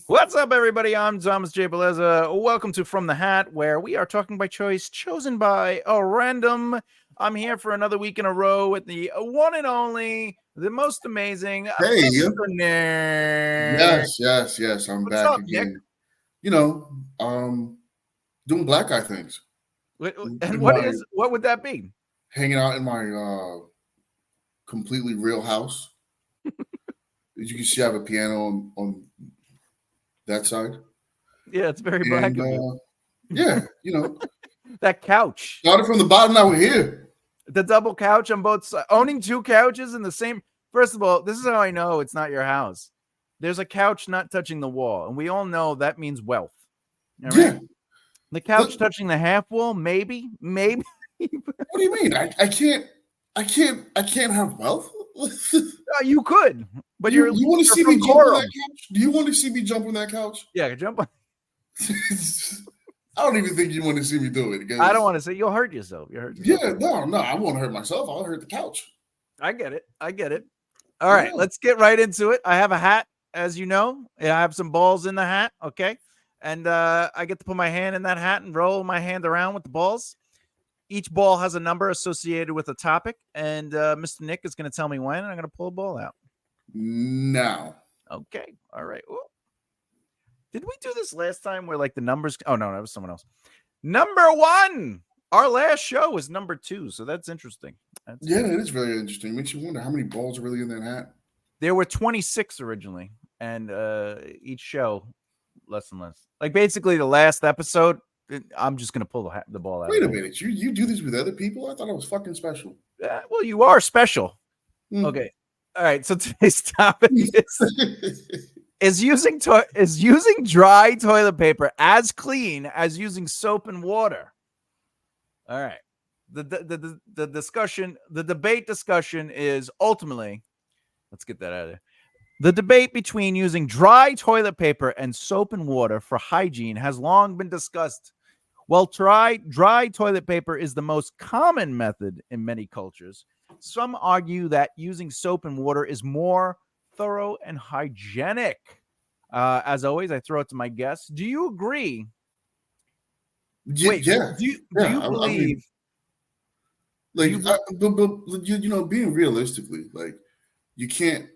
What's up, everybody? I'm Thomas J. Bellezza. Welcome to From the Hat, where we are talking by choice, chosen by a random. I'm here for another week in a row with the one and only, the most amazing Hey, Mr. Nick. yes. I'm What's back up, Nick? again. Doing black guy things. And In what would that be? hanging out in my completely real house. As you can see, I have a piano on that side, Yeah, it's very black and of you. yeah, That couch, started from the bottom. Now we're here. the double couch on both sides, owning two couches in the same. First of all, this is how I know it's not your house. There's a couch not touching the wall, and we all know that means wealth. All right. Yeah. The couch What touching the half wall, maybe. do you mean? I can't have wealth. You could, but You you're want to see from me jump on that Coram. couch? Do you want to see me jump on that couch? Yeah, jump on. I don't even think you want to see me do it. I don't want to say you'll hurt yourself. Yeah, no, I won't hurt myself. I'll hurt the couch. I get it. All right, let's get right into it. I have a hat, as you know. I have some balls in the hat. Okay, and I get to put my hand in that hat and roll my hand around with the balls. Each ball has a number associated with a topic, and Mr. Nick is going to tell me when, and I'm going to pull a ball out. Now. Okay. All right. Ooh. Did we do this last time where like the numbers? Oh, no, that was someone else. Number one. Our last show was number two. So that's interesting. Yeah, it is very interesting. Makes you wonder how many balls are really in that hat. There were 26 originally, and each show less and less. Like basically the last episode, I'm just going to pull the ball out. Wait a minute. You do this with other people? I thought it was fucking special. Well, you are special. Okay. All right. So today's topic is using dry toilet paper as clean as using soap and water. All right. The debate discussion is ultimately, let's get that out of there. The debate between using dry toilet paper and soap and water for hygiene has long been discussed. While dry toilet paper is the most common method in many cultures, some argue that using soap and water is more thorough and hygienic. As always, I throw it to my guests. Do you agree? Wait, yeah. Do you believe? Being realistically, like you can't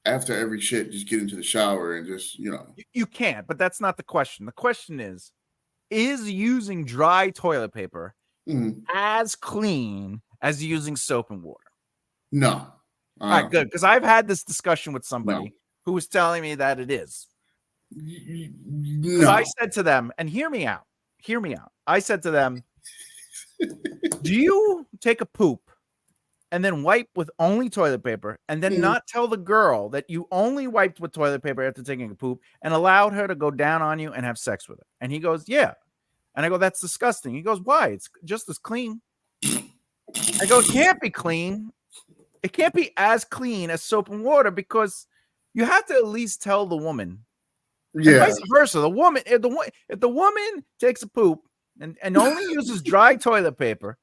after every shit just get into the shower and just You can't, but that's not the question. The question is using dry toilet paper as clean as using soap and water? No. All right, good. Because I've had this discussion with somebody who was telling me that it is. Because I said to them, and hear me out. I said to them, do you take a poop and then wipe with only toilet paper and then not tell the girl that you only wiped with toilet paper after taking a poop and allowed her to go down on you and have sex with her? And he goes, yeah. And I go, that's disgusting. He goes, why? It's just as clean. I go, it can't be clean. It can't be as clean as soap and water because you have to at least tell the woman. Yeah. And vice versa. The woman, if the woman takes a poop and only uses dry toilet paper,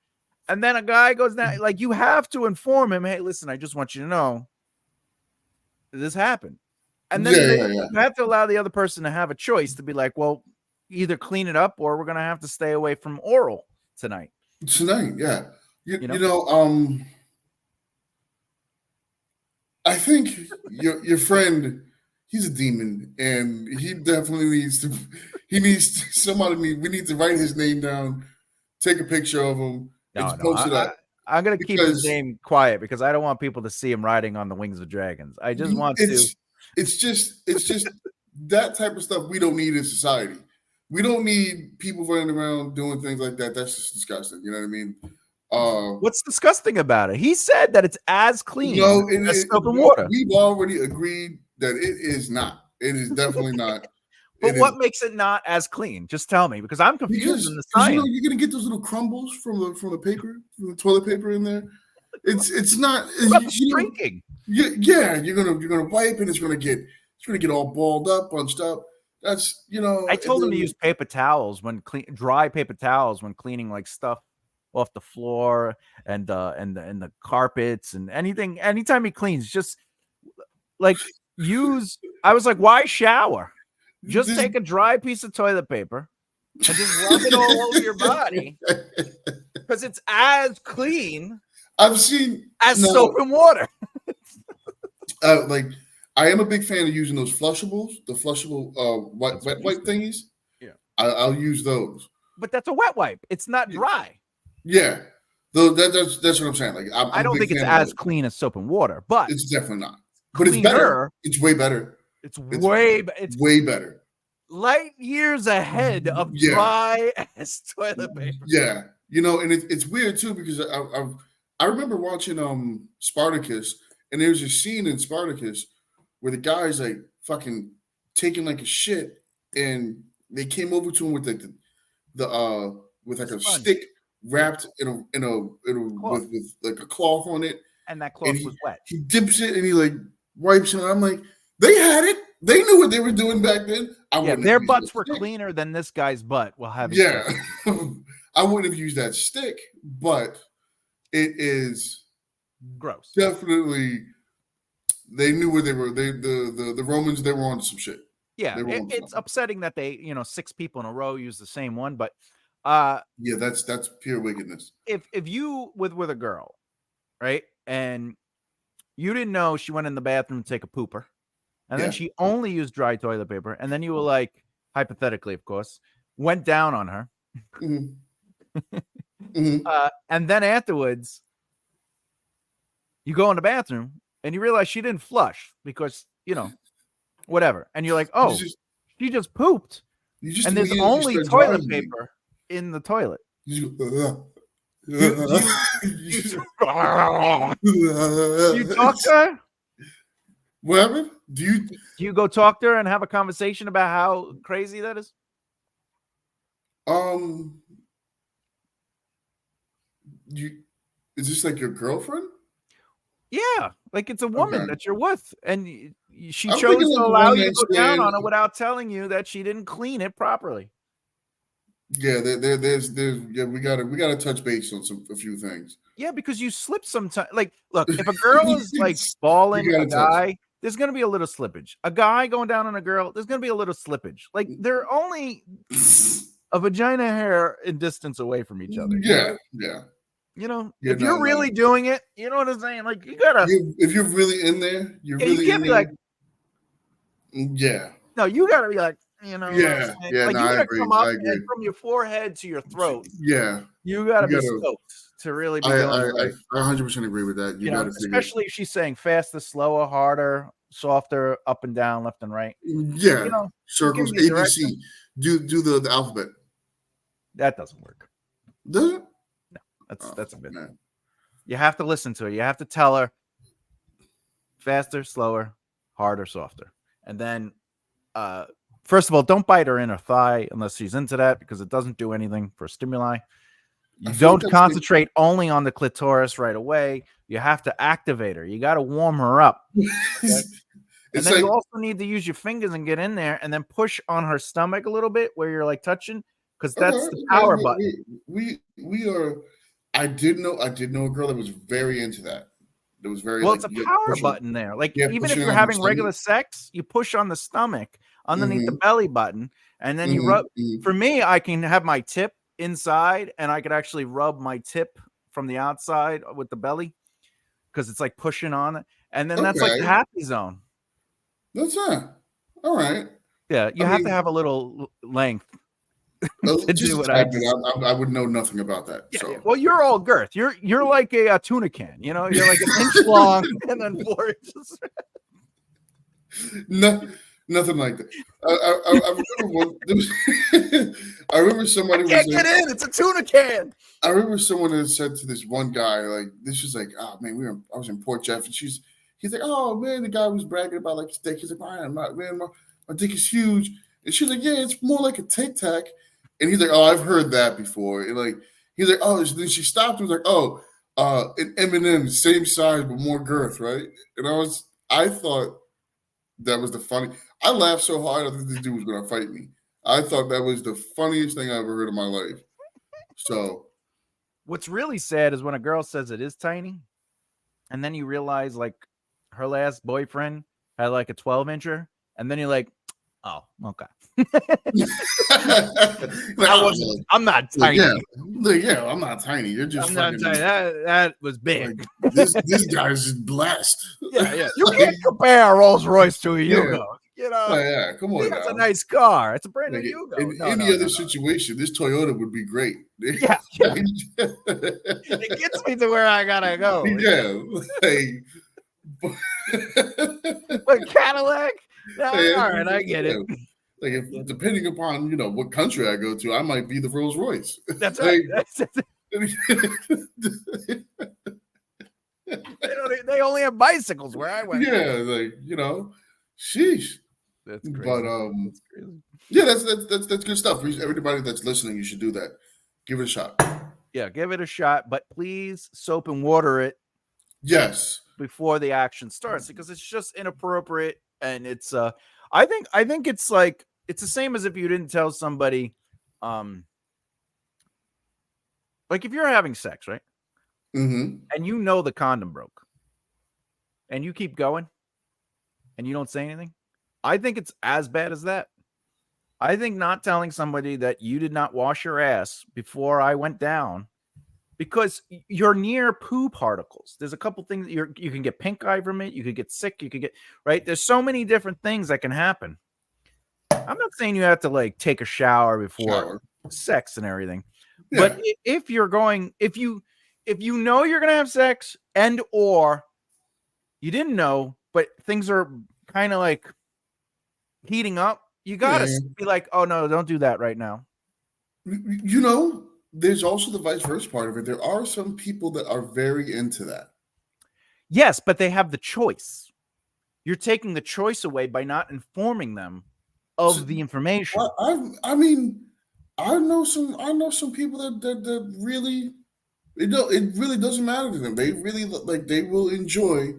and then a guy goes down, like you have to inform him, hey, listen, I just want you to know this happened. And then you have to allow the other person to have a choice to be like, well, either clean it up or we're going to have to stay away from oral tonight. Yeah. I think your friend, he's a demon, and he definitely needs to. We need to write his name down, take a picture of him, post it up. I'm gonna keep his name quiet because I don't want people to see him riding on the wings of dragons. I just want to. It's just that type of stuff we don't need in society. We don't need people running around doing things like that. That's just disgusting. You know what I mean? What's disgusting about it? He said that it's as clean as soap and water. We've already agreed that it is not. It is definitely not. But what makes it not as clean? Just tell me, because I'm confused in the science. You're gonna get those little crumbles from the paper, from the toilet paper in there. It's not shrinking. Yeah, you're gonna wipe and it's gonna get all balled up, bunched up. That's I told him to use paper towels dry paper towels when cleaning like stuff off the floor and the carpets and anything. Anytime he cleans, just like use. I was like, why shower? Just take a dry piece of toilet paper and just rub it all over your body because it's as clean. I've seen soap and water. Like, I am a big fan of using those flushables, the flushable wet wipe thingies. Yeah, I'll use those. But that's a wet wipe. It's not dry. Yeah, though that's what I'm saying. Like, I don't think it's as clean as soap and water, but it's definitely not. But it's better. It's way better. It's way better. Light years ahead of dry as toilet paper. Yeah, and it's weird too because I remember watching Spartacus, and there's a scene in Spartacus where the guy's like fucking taking like a shit, and they came over to him with like with like a stick wrapped in a with like a cloth on it, and that cloth was wet. He dips it and he like wipes it. I'm like, they had it. They knew what they were doing back then. Their butts were cleaner than this guy's butt. Well, I wouldn't have used that stick, but it is gross. Definitely, they knew where they were. The Romans, they were on some shit. Yeah, it's upsetting that they 6 people in a row use the same one, but that's pure wickedness. If you with a girl, right, and you didn't know she went in the bathroom to take a pooper, and then she only used dry toilet paper, and then you were like, hypothetically, of course, went down on her, and then afterwards, you go in the bathroom and you realize she didn't flush because whatever, and you're like, oh, she just pooped, and there's only toilet paper in the toilet. You talk to her? Whatever. Do you go talk to her and have a conversation about how crazy that is? Is this like your girlfriend? Yeah, like it's a woman that you're with, and she chose to allow you to go down on her without telling you that she didn't clean it properly. Yeah, there's we gotta touch base on a few things. Yeah, because you slip sometimes. Like, look, if a girl is like balling a guy, there's gonna be a little slippage. A guy going down on a girl, there's gonna be a little slippage. Like, they're only a vagina hair in distance away from each other. Yeah. If you're really doing it, you know what I'm saying? Like, you gotta. If you're really in there, you can't be like. Yeah. No, you gotta be like. Yeah. Like, you gotta come up and from your forehead to your throat. Yeah. You gotta be stoked to really be I 100% agree with that. You gotta especially if she's saying faster, slower, harder, softer, up and down, left and right. Yeah. Circles, ABC. Do the alphabet. That doesn't work. Does it? No, that's a bit. Man. You have to listen to her. You have to tell her faster, slower, harder, softer. And then first of all, don't bite her in her thigh unless she's into that, because it doesn't do anything for stimuli. You don't concentrate only on the clitoris right away. You have to activate her. You got to warm her up. Okay? And then you also need to use your fingers and get in there and then push on her stomach a little bit where you're like touching, because that's the power button. We are. I did know a girl that was very into that. It was very it's a power button there. Like, even if you're having regular sex, you push on the stomach underneath the belly button, and then you rub. For me, I can have my tip inside, and I could actually rub my tip from the outside with the belly, because it's like pushing on it, and then that's like the happy zone. That's it. All right. Yeah, you have to have a little length. I would know nothing about that. Yeah, so. Well, you're all girth. You're like a tuna can. You're like an inch long and then 4 inches. No, nothing like that. I remember somebody get in. It's a tuna can. I remember someone that said to this one guy, like, this was like, oh man, I was in Port Jeff, and he's like, oh man, the guy was bragging about like his dick. He's like, man, my dick is huge, and she's like, yeah, it's more like a Tic Tac. And he's like, oh, I've heard that before. And like, he's like, oh, then she stopped and was like, oh, an M&M, same size but more girth, right? And I thought that was the funny. I laughed so hard I thought this dude was gonna fight me. I thought that was the funniest thing I ever heard in my life. So, what's really sad is when a girl says it is tiny, and then you realize like her last boyfriend had like a 12-incher, and then you're like, Oh, okay. Like, I'm not tiny. Yeah, I'm not tiny. You're just I'm fucking. not tiny. That was big. Like, this guy's just blessed. Yeah. You can't compare a Rolls Royce to a Yugo. You know, yeah, come on. That's a nice car. It's a brand new Yugo. In any other situation, this Toyota would be great. Yeah. It gets me to where I gotta go. Yeah, but Cadillac. No, all right, I get it. Like, if depending upon what country I go to, I might be the Rolls Royce. That's right. They only have bicycles where I went. Yeah, sheesh. That's crazy. But that's crazy. Yeah, that's good stuff. Everybody that's listening, you should do that. Give it a shot. Yeah, give it a shot, but please soap and water it. Yes. Before the action starts, because it's just inappropriate, and it's I think it's like it's the same as if you didn't tell somebody, like if you're having sex, right? Mm-hmm. And the condom broke, and you keep going, and you don't say anything. I think it's as bad as that. I think not telling somebody that you did not wash your ass before I went down, because you're near poo particles. There's a couple things you can get pink eye from it. You could get sick. You could get right. There's so many different things that can happen. I'm not saying you have to like take a shower before sex and everything, but if you're going, if you know you're gonna have sex and or you didn't know, but things are kind of like heating up, you gotta be like, oh no, don't do that right now. There's also the vice versa part of it. There are some people that are very into that. Yes, but they have the choice. You're taking the choice away by not informing them of the information. I mean, I know some people that really, it really doesn't matter to them. They really they will enjoy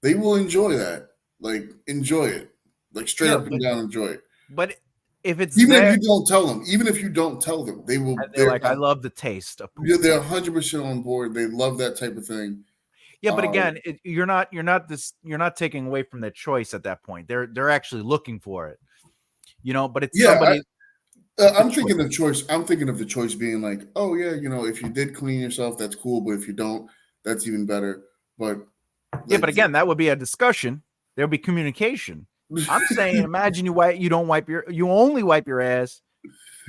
that. Like, enjoy it. Like, straight up and down, enjoy it. But if it's if you don't tell them, they will. They're like, I love the taste of poop. Yeah, they're 100% on board. They love that type of thing. Yeah, but again, you're not taking away from their choice at that point. They're actually looking for it, But it's somebody. I'm thinking of choice. I'm thinking of the choice being like, oh yeah, if you did clean yourself, that's cool. But if you don't, that's even better. But but again, that would be a discussion. There'll be communication. I'm saying, imagine you only wipe your ass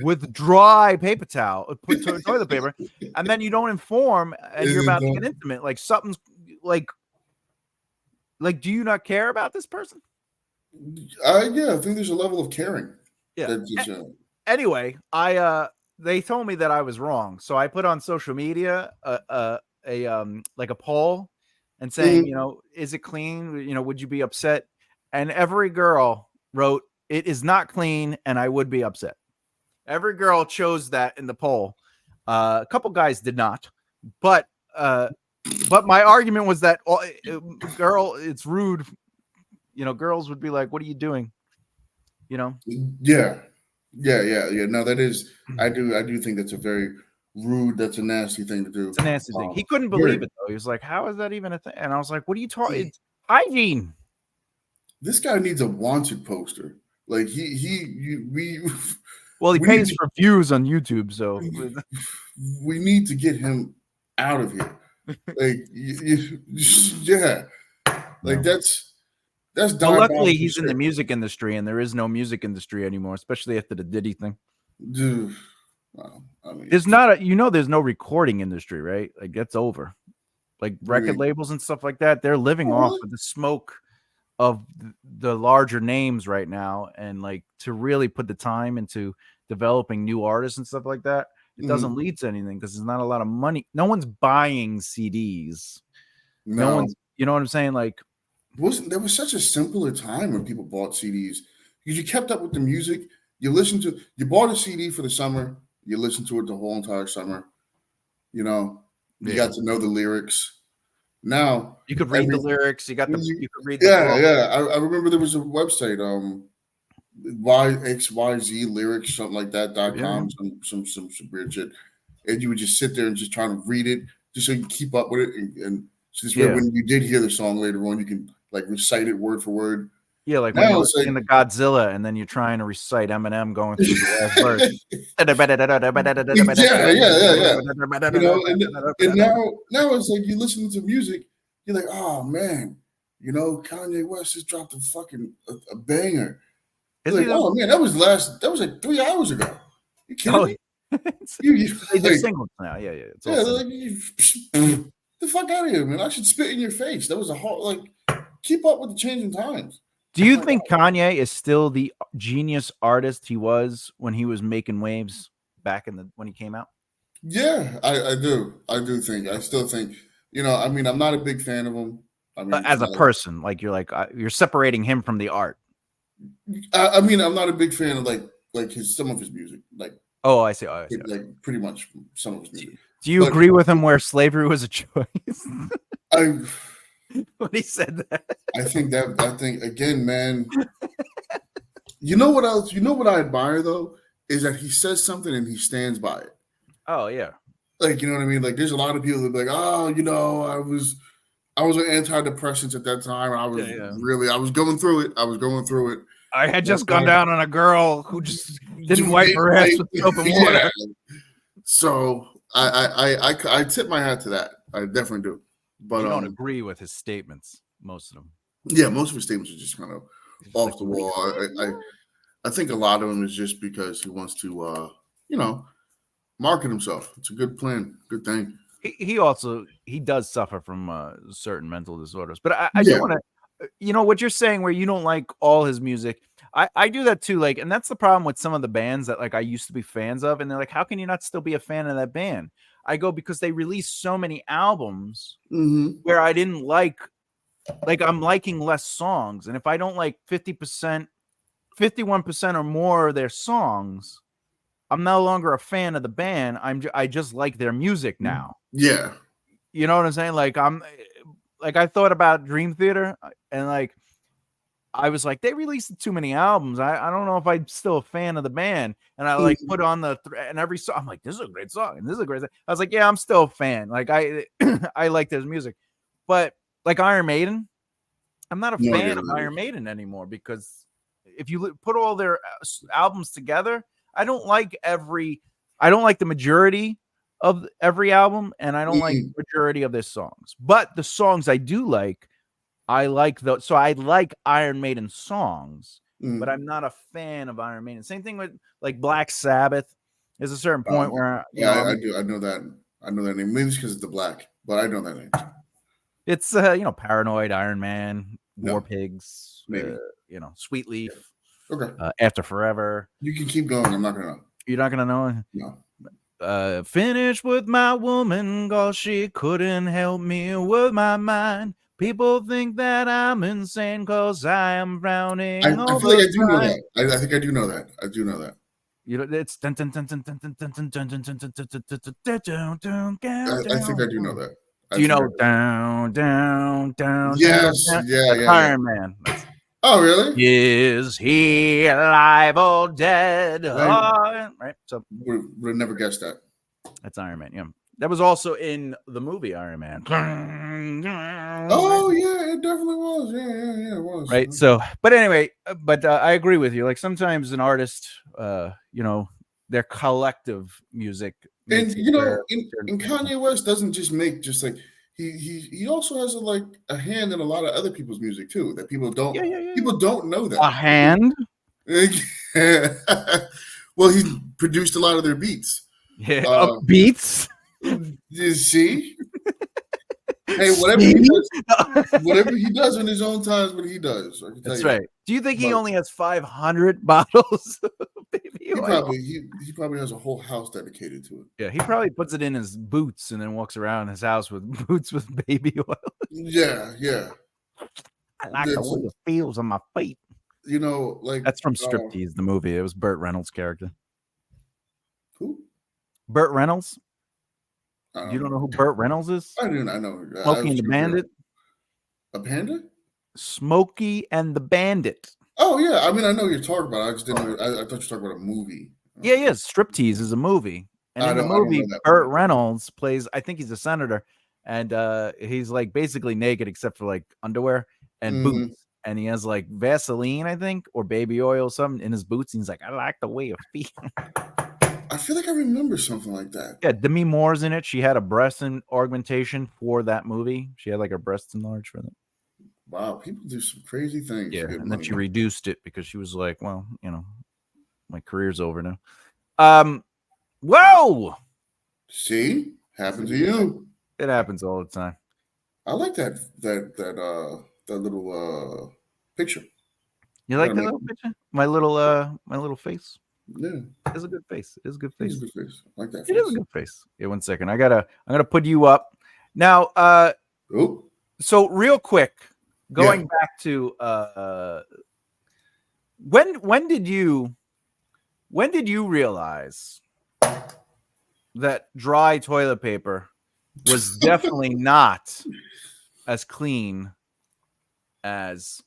with dry paper towel, put toilet paper, and then you don't inform, and you're about to get intimate. Like something's like, do you not care about this person? I think there's a level of caring. Yeah. Anyway, they told me that I was wrong, so I put on social media a poll and saying, is it clean? Would you be upset? And every girl wrote, it is not clean, and I would be upset. Every girl chose that in the poll. A couple guys did not, but my argument was that it's rude. Girls would be like, "What are you doing?" Yeah. No, that is. I do think that's a very rude. That's a nasty thing to do. It's a nasty thing. He couldn't believe it though. He was like, "How is that even a thing?" And I was like, "What are you talking? It's hygiene." This guy needs a wanted poster. Like Well, he pays for views on YouTube, so we need to get him out of here. Like, like that's well, luckily he's in the music industry, and there is no music industry anymore, especially after the Diddy thing. Dude, well, I mean, there's not there's no recording industry, right? Like, that's over. Like record labels and stuff like that, they're living off of the smoke of the larger names right now, and like to really put the time into developing new artists and stuff like that, it doesn't lead to anything because there's not a lot of money. No one's buying CDs. No one's, you know what I'm saying? Like, there was such a simpler time when people bought CDs because you kept up with the music. You bought a CD for the summer, you listened to it the whole entire summer. You got to know the lyrics. Now you could read the lyrics. You could read. I remember there was a website, YXYZ lyrics, something like that .com, some weird shit, and you would just sit there and just try to read it just so you can keep up with it, and so this way when you did hear the song later on, you can like recite it word for word. Yeah, like when you're listening to Godzilla and then you're trying to recite Eminem going through the last verse. Yeah. You know, and now it's like you listen to music, you're like, oh man, you know, Kanye West just dropped a banger. You're like, oh man, that was like 3 hours ago. You kidding me? They do like, singles now. Yeah. It's like, the fuck out of here, man. I should spit in your face. That was a hard, like, keep up with the changing times. Do you think Kanye is still the genius artist he was when he was making waves back when he came out? Yeah, I do. I do think. I still think. You know, I mean, I'm not a big fan of him. I mean, as a person, like you're separating him from the art. I mean, I'm not a big fan of like some of his music. Like, I see. Like pretty much some of his music. Do you agree with him where slavery was a choice? When he said that, I think again, man. You know what else? You know what I admire though is that he says something and he stands by it. Oh yeah, like, you know what I mean. Like, there's a lot of people that be like, oh, you know, I was on antidepressants at that time. I was going through it. I had just gone down on a girl who just didn't wipe her ass with soap and water. Yeah. So I tip my hat to that. I definitely do. But you don't agree with his statements, most of them. Yeah, most of his statements are just kind of off the wall. I think a lot of them is just because he wants to, you know, market himself. It's a good plan, good thing. He does suffer from certain mental disorders, but I do want to, you know, what you're saying where you don't like all his music. I do that too. Like, and that's the problem with some of the bands that like I used to be fans of, and they're like, how can you not still be a fan of that band? I go, because they released so many albums where I didn't like I'm liking less songs. And if I don't like 50%, 51% or more of their songs, I'm no longer a fan of the band. I just like their music now. Yeah. You know what I'm saying? Like, I thought about Dream Theater and like, I was like, they released too many albums. I don't know if I'm still a fan of the band. And I like put on and every song, I'm like, this is a great song. And this is a great song. I was like, yeah, I'm still a fan. Like I like their music, but like Iron Maiden, I'm not a fan of Iron Maiden anymore, because if you put all their albums together, I don't like the majority of every album, and I don't like the majority of their songs. But the songs I do like, I like those. So I like Iron Maiden songs, but I'm not a fan of Iron Maiden. Same thing with like Black Sabbath. There's a certain point where I do. I know that. I know that name. Maybe it's because it's the black, but I know that name. It's Paranoid, Iron Man, War Pigs, maybe Sweet Leaf. Okay. After Forever. You can keep going. I'm not gonna know. You're not gonna know? No. Finish with my woman, cause she couldn't help me with my mind. People think that I'm insane cause I am frowning. I feel like I do know that. I think I do know that. I do know that. You know, it's I think I do know that. Do you know down? Yes. Yeah. Iron Man. Oh, really? Is he alive or dead? Right. So would have never guessed that. That's Iron Man. Yeah. That was also in the movie Iron Man. Oh yeah, it definitely was. Yeah, it was. Right. So, but anyway, I agree with you. Like sometimes an artist, their collective music, and and Kanye West doesn't just make like he also has a hand in a lot of other people's music too that people don't people don't know that. A hand. Well, he produced a lot of their beats. Yeah, beats. You see? Hey, whatever he does in his own time is what he does. That's right. Do you think he only has 500 bottles of baby oil? He probably has a whole house dedicated to it. Yeah, he probably puts it in his boots and then walks around his house with boots with baby oil. Yeah. I like the way it feels on my feet. That's from Striptease, the movie. It was Burt Reynolds' character. Who? Burt Reynolds. You don't know who Burt Reynolds is? I do. I know. Smokey and the Bandit. A panda? Smokey and the Bandit. Oh yeah, I mean I know what you're talking about. I just didn't know. I thought you were talking about a movie. Yeah. Striptease is a movie, and in the movie, Burt Reynolds plays. I think he's a senator, and he's like basically naked except for like underwear and boots, and he has like Vaseline, I think, or baby oil, something in his boots. And he's like, I like the way it feels. I feel like I remember something like that. Yeah, Demi Moore's in it. She had a breast augmentation for that movie. She had like her breasts enlarged for that. Wow, people do some crazy things. Yeah, to get and money. then she reduced it because she was like, well, you know, my career's over now. Whoa! See, happened to you. It happens all the time. I like that little picture. You like that little picture? My little face. Yeah, It's a good face. It's a good it's face. a good face. I like that. It is a good face. Yeah, 1 second. I'm gonna put you up now. Oh, So real quick, going back to when did you realize that dry toilet paper was definitely not as clean as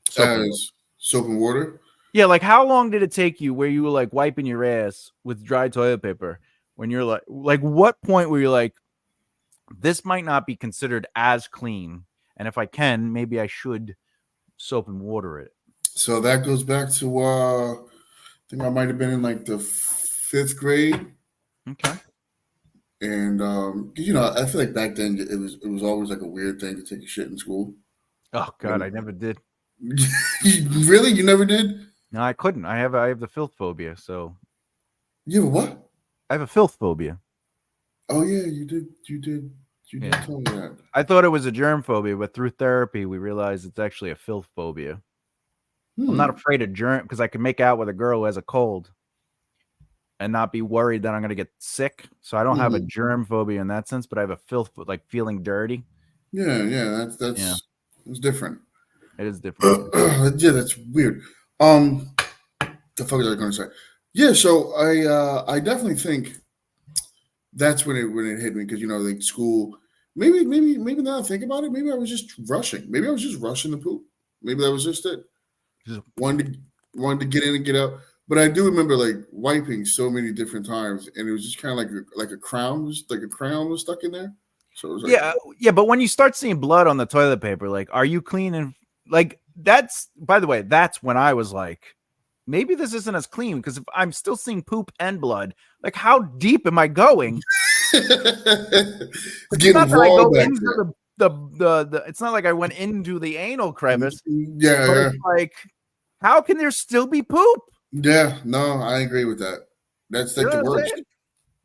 soap and water? Yeah, like how long did it take you where you were like wiping your ass with dry toilet paper when you're like what point were you like, this might not be considered as clean, and if I can, maybe I should soap and water it? So that goes back to I think I might have been in like the 5th grade. Okay. And I feel like back then it was always like a weird thing to take a shit in school. Oh God, I never did. Really? You never did? No, I couldn't. I have the filth phobia, so. You have a what? I have a filth phobia. Oh yeah, you did tell me that. I thought it was a germ phobia, but through therapy we realized it's actually a filth phobia. I'm not afraid of germ because I can make out with a girl who has a cold and not be worried that I'm going to get sick. So I don't have a germ phobia in that sense, but I have a filth, like feeling dirty. Yeah, that's different. It is different. Yeah, that's weird. The fuck was I going to say? Yeah, so I definitely think that's when it hit me because like school. Maybe now I think about it, maybe I was just rushing. Maybe I was just rushing to poop. Maybe that was just it. Wanted to get in and get out. But I do remember like wiping so many different times, and it was just kind of like a crown was stuck in there. So it was like, yeah. But when you start seeing blood on the toilet paper, like, are you clean? And like that's, by the way, that's when I was like, maybe this isn't as clean because if I'm still seeing poop and blood, like how deep am I going? It's getting raw back there. The it's not like I went into the anal crevice. Yeah. It's like, how can there still be poop? Yeah, no, I agree with that. That's like the worst.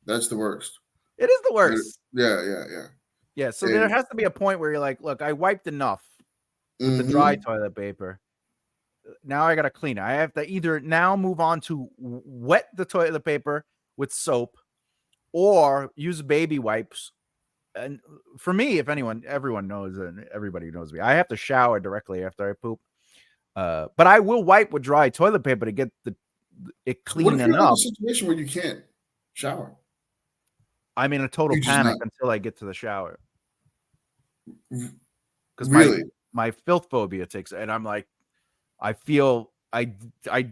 That's the worst. It is the worst. Yeah. So there has to be a point where you're like, look, I wiped enough with the dry toilet paper. Now I got to clean it. I have to either now move on to wet the toilet paper with soap or use baby wipes. And for me, if everyone knows, and everybody knows me, I have to shower directly after I poop. But I will wipe with dry toilet paper to get it clean enough. What if you're in a situation where you can't shower? I'm in a total panic until I get to the shower. Because my filth phobia takes, and I'm like, I feel I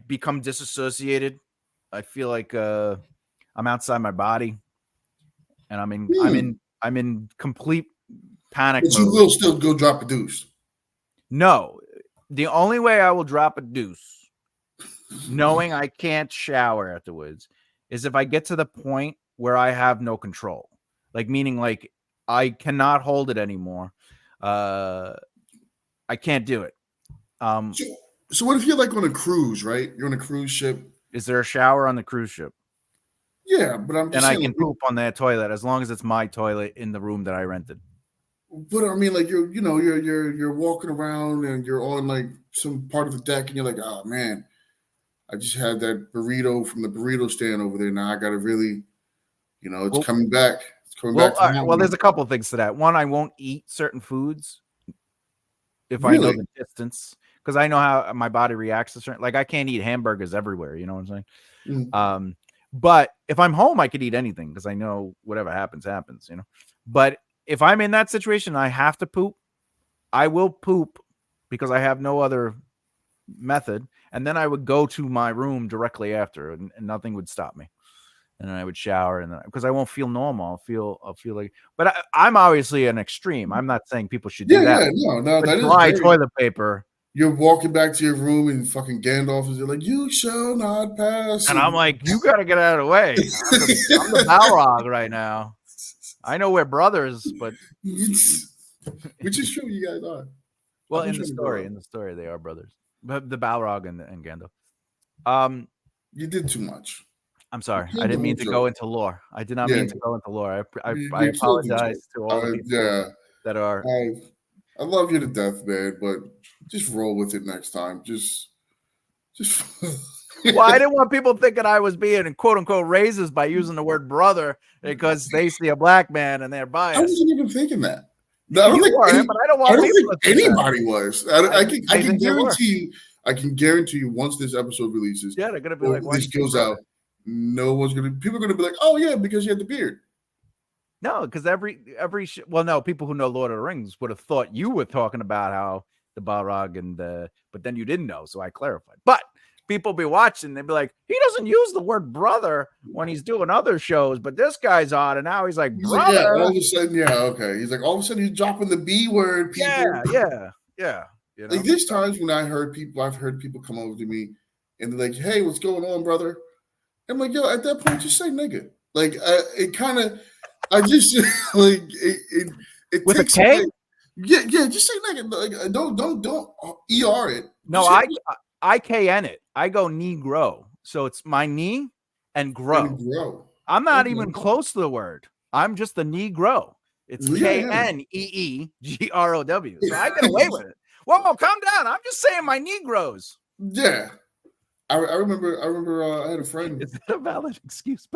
become disassociated. I feel like I'm outside my body, and I'm in complete panic mode. But you will still go drop a deuce. No, the only way I will drop a deuce, knowing I can't shower afterwards, is if I get to the point where I have no control. Like, meaning like I cannot hold it anymore. I can't do it. So what if you're like on a cruise, right? You're on a cruise ship. Is there a shower on the cruise ship? Yeah, but I'm just saying, I can poop on that toilet as long as it's my toilet in the room that I rented. But I mean, like you're walking around and you're on like some part of the deck, and you're like, oh man, I just had that burrito from the burrito stand over there. Now I got to really, it's coming back. It's coming back. Well, there's a couple things to that. One, I won't eat certain foods if I know the distance, because I know how my body reacts to certain. Like I can't eat hamburgers everywhere. You know what I'm saying? But if I'm home, I could eat anything because I know whatever happens. But if I'm in that situation, I have to poop. I will poop because I have no other method, and then I would go to my room directly after, and nothing would stop me. and then I would shower, and because I won't feel normal, I'll feel like. But I'm obviously an extreme. I'm not saying people should do that. No, that is dry toilet paper. You're walking back to your room, and fucking Gandalf is like, "You shall not pass." And I'm like, "You got to get out of the way. I'm the Balrog right now. I know we're brothers, but which is true. You guys are. Well, in the story, they are brothers. But the Balrog and Gandalf. You did too much. I'm sorry. I didn't mean to go into lore. I did not mean to go into lore. I apologize to all the people that are. I love you to death, man, but just roll with it next time. Just. Well, I didn't want people thinking I was being quote unquote racist by using the word brother because they see a black man and they're biased. I wasn't even thinking that. No, I don't think anybody was. I can guarantee you. I can guarantee you. Once this episode releases, they're gonna be like, this goes out. No one's gonna. People are gonna be like, "Oh yeah, because you had the beard." No, because people who know Lord of the Rings would have thought you were talking about how the Balrog but then you didn't know, so I clarified. But people be watching, they'd be like, he doesn't use the word brother when he's doing other shows, but this guy's on, and now he's like, brother. Like, all of a sudden, okay. He's like, all of a sudden, he's dropping the B word. People. Yeah. You know? Like there's times when I've heard people come over to me and they're like, "Hey, what's going on, brother?" I'm like, "Yo, at that point, just say nigga." Like it kind of, I just like it with takes a K. Away. Yeah, just say nigga. Like, don't er it. No, I KN it. I go Negro, so it's my knee and grow. I'm not even close to the word. I'm just the Negro. It's KNEEGROW. So I get away with it. Whoa, calm down. I'm just saying my Negroes. Yeah. I remember I had a friend. Is that a valid excuse?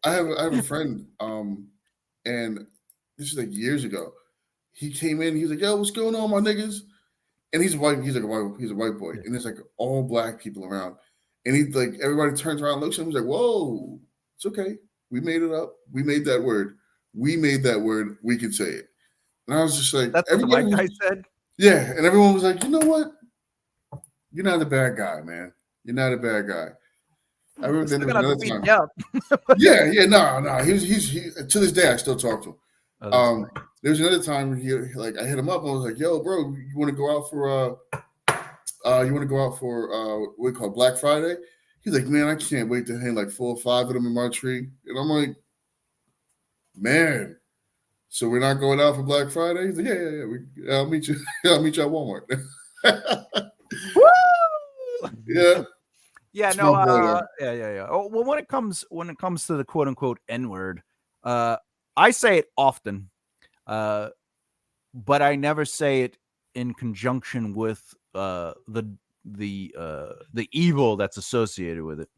I have a friend, and this is like years ago. He came in, he's like, "Yo, what's going on, my niggas?" And he's white, he's a white boy, and there's like all black people around. And he's like, everybody turns around and looks at him, he's like, "Whoa, it's okay. We made it up. We made that word. We can say it." And I was just like, that's what the white guy said. Yeah, and everyone was like, "You know what? You're not a bad guy, man. You're not a bad guy." I remember then another time. No. He's to this day I still talk to him. There was another time where I hit him up and I was like, "Yo, bro, you want to go out for what we call Black Friday?" He's like, "Man, I can't wait to hang like 4 or 5 of them in my tree." And I'm like, "Man, so we're not going out for Black Friday?" He's like, "Yeah. I'll meet you. I'll meet you at Walmart." Yeah. Yeah, no, yeah. Oh, well, when it comes to the quote unquote N-word, I say it often, but I never say it in conjunction with the evil that's associated with it.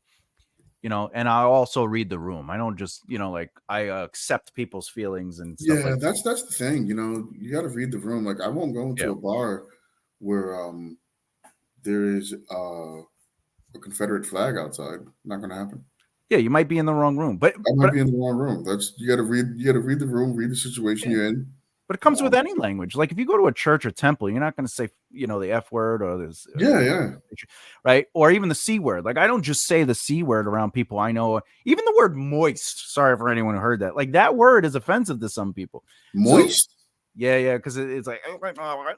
You know, and I also read the room. I don't just, I accept people's feelings and stuff. Yeah, that's the thing. You know, you got to read the room. Like, I won't go into a bar where there is a Confederate flag outside. Not going to happen. Yeah, you might be in the wrong room, but I might be in the wrong room. You got to read the room, read the situation you're in. But it comes with any language. Like if you go to a church or temple, you're not going to say, the F word or this. Right. Or even the C word. Like I don't just say the C word around people I know. Even the word moist. Sorry for anyone who heard that. Like that word is offensive to some people. Moist? So, yeah. Because it's like,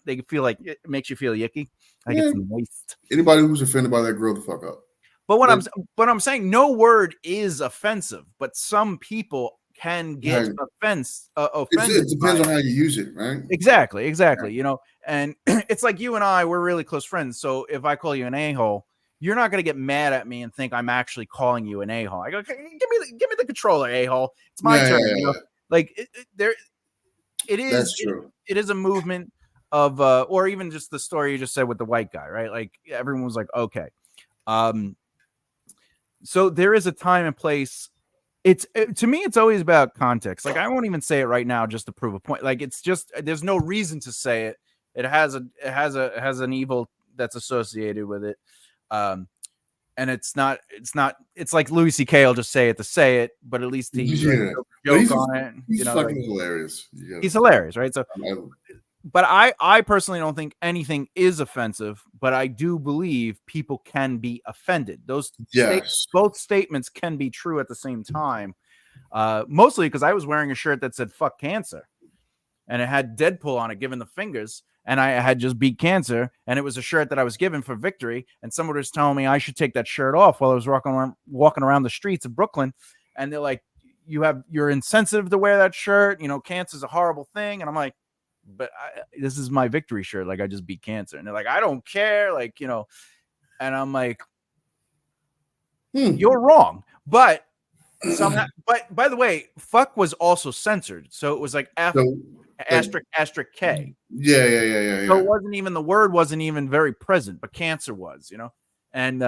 they feel like it makes you feel yicky. Like it's moist. Anybody who's offended by that, grow the fuck up. But I'm saying no word is offensive, but some people can get offended. It depends on how you use it, right? Exactly. Yeah. And it's like you and I, we're really close friends. So if I call you an a-hole, you're not going to get mad at me and think I'm actually calling you an a-hole. I go, give me the controller, a-hole. It's my turn. Like it is. That's true. It is a movement of, or even just the story you just said with the white guy, right? Like everyone was like, okay. So there is a time and place. To me, it's always about context. Like I won't even say it right now just to prove a point. Like it's just there's no reason to say it. It has an evil that's associated with it. And it's like Louis C.K. will just say it to say it, but at least he joke on it. He's fucking hilarious. He's hilarious, right? So but I personally don't think anything is offensive, but I do believe people can be offended. Those both statements can be true at the same time. Mostly because I was wearing a shirt that said "fuck cancer," and it had Deadpool on it, giving the fingers, and I had just beat cancer, and it was a shirt that I was given for victory. And someone was telling me I should take that shirt off while I was walking around the streets of Brooklyn, and they're like, "You're insensitive to wear that shirt. You know, cancer is a horrible thing." And I'm like, "But this is my victory shirt. Like, I just beat cancer." And they're like, "I don't care." Like, you know, and I'm like, "You're wrong." But somehow, but by the way, fuck was also censored, so it was like F asterisk K. Yeah. So it wasn't even, the word wasn't even very present, but cancer was, you know, and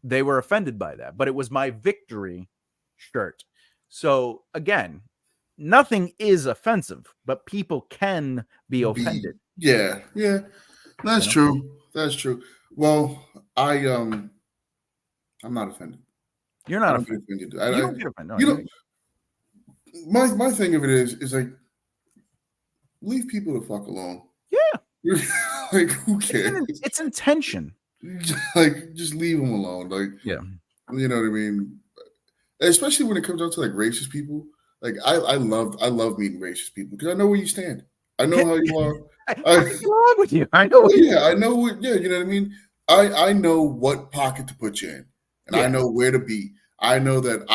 they were offended by that. But it was my victory shirt. So again, nothing is offensive, but people can be offended. Yeah, that's true. That's true. Well, I'm not offended. You're not offended. You don't get offended. No, my thing of it is like, leave people the fuck alone. Yeah. Like, who cares? It's intention. Like, just leave them alone. Like, yeah, you know what I mean? Especially when it comes down to like racist people. Like, I love meeting racist people because I know where you stand. I know how you are. What's wrong with you? I know. I know what. Yeah, you know what I mean. I know what pocket to put you in, and I know where to be. I know that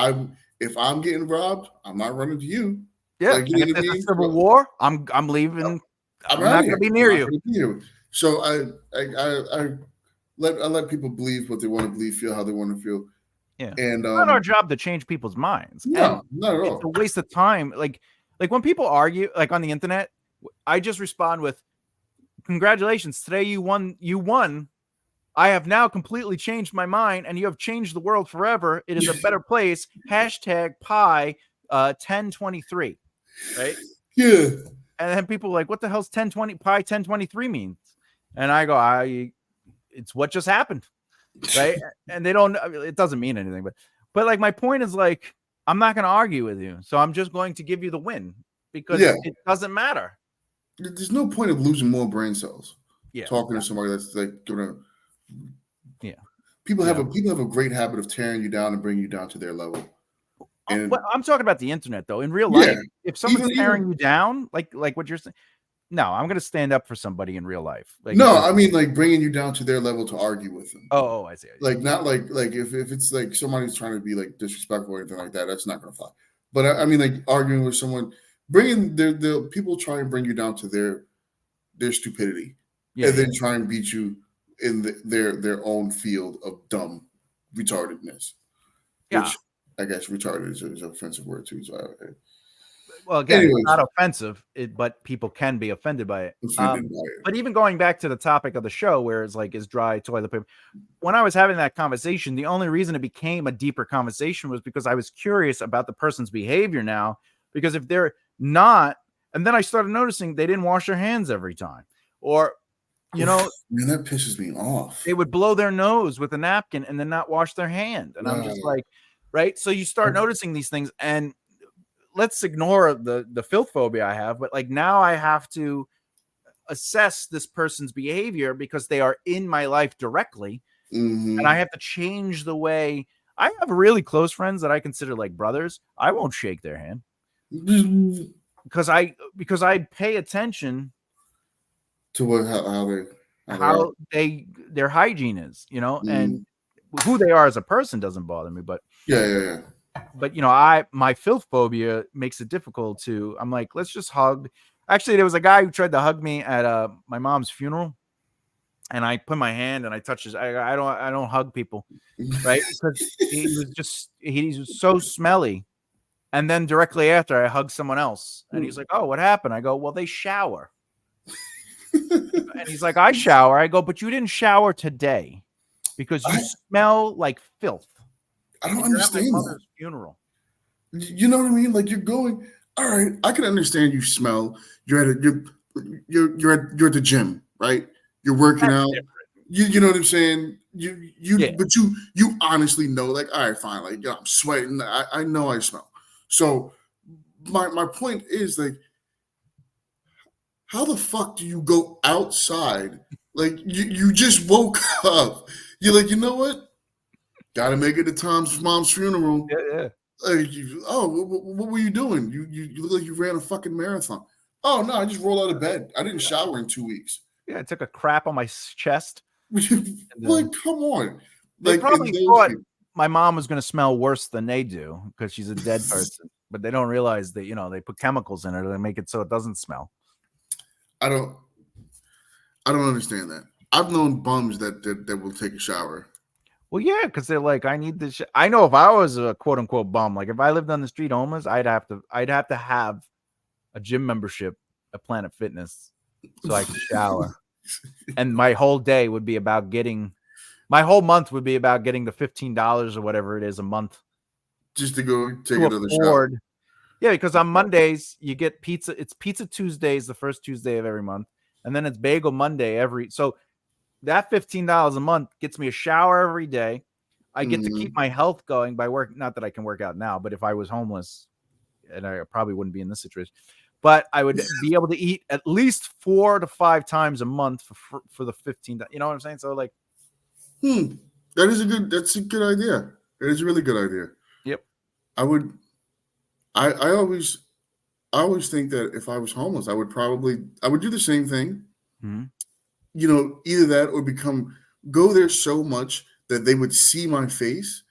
if I'm getting robbed, I'm not running to you. Yeah, like, you know if there's a civil war, I'm leaving. I'm not going to be near you. So I let people believe what they want to believe, feel how they want to feel. Yeah, and it's not our job to change people's minds. No, not at all. It's a waste of time. Like when people argue, like on the internet, I just respond with, "Congratulations, today you won. You won. I have now completely changed my mind, and you have changed the world forever. It is a better place." Hashtag pi 1023. Right? Yeah. And then people are like, "What the hell's 1020 pi 1023 means?" And I go, it's what just happened. Right? And they don't, it doesn't mean anything, but like my point is like, I'm not going to argue with you. So I'm just going to give you the win because it doesn't matter. There's no point of losing more brain cells. Talking to somebody that's like gonna. Yeah. People have a great habit of tearing you down and bringing you down to their level. And I'm talking about the internet though. In real life, if someone's tearing you down, like what you're saying, no, I'm going to stand up for somebody in real life. Like, no, I mean like bringing you down to their level to argue with them. Oh, I see. Like not like if it's like somebody's trying to be like disrespectful or anything like that, that's not going to fly. But I mean like arguing with someone, bringing the people try and bring you down to their stupidity, and then try and beat you in their own field of dumb retardedness. Yeah. Which I guess retarded is an offensive word too. So well, again, it's not offensive, but people can be offended by it. But even going back to the topic of the show, where it's like, is dry toilet paper? When I was having that conversation, the only reason it became a deeper conversation was because I was curious about the person's behavior now. Because if they're not, and then I started noticing they didn't wash their hands every time, or you know, man, that pisses me off. They would blow their nose with a napkin and then not wash their hand, and I'm just like, right. So you start noticing these things, and let's ignore the filth phobia I have, but like now I have to assess this person's behavior because they are in my life directly. And I have to change the way. I have really close friends that I consider like brothers. I won't shake their hand because I pay attention to how their hygiene is, you know, and who they are as a person doesn't bother me, but but you know, my filth phobia makes it difficult to. I'm like, let's just hug. Actually, there was a guy who tried to hug me at my mom's funeral, and I put my hand and I touched his. I don't hug people, right? Because he was so smelly. And then directly after, I hugged someone else, and he's like, "Oh, what happened?" I go, "Well, they shower." And he's like, "I shower." I go, "But you didn't shower today because you smell like filth." I don't understand my mother's funeral. You know what I mean? Like you're going, all right. I can understand you smell. You're at you're at the gym, right? You're working out. You know what I'm saying? But you honestly know, like, all right, fine. Like, I'm sweating. I know I smell. So my point is like, how the fuck do you go outside? Like you just woke up. You're like, you know what? Gotta make it to Tom's mom's funeral. Yeah. What were you doing? You look like you ran a fucking marathon. Oh no, I just rolled out of bed. I didn't shower in 2 weeks. Yeah, I took a crap on my chest. Like, come on. They Like, probably thought my mom was going to smell worse than they do because she's a dead person, but they don't realize that, they put chemicals in it to make it so it doesn't smell. I don't understand that. I've known bums that will take a shower. Well, yeah, because they're like, I need this. I know if I was a quote unquote bum, like if I lived on the street homeless, I'd have to have a gym membership at Planet Fitness so I could shower. And my whole day would be about my whole month would be about getting the $15 or whatever it is a month. Just to go take another shower. Yeah, because on Mondays you get pizza. It's Pizza Tuesdays, the first Tuesday of every month. And then it's Bagel Monday so that $15 a month gets me a shower every day. I get to keep my health going by work. Not that I can work out now, but if I was homeless, and I probably wouldn't be in this situation, but I would be able to eat at least 4 to 5 times a month for the $15. You know what I'm saying? So like, that's a good idea. It is a really good idea. Yep. I always think that if I was homeless, I would do the same thing. Mm-hmm. Either that or go there so much that they would see my face,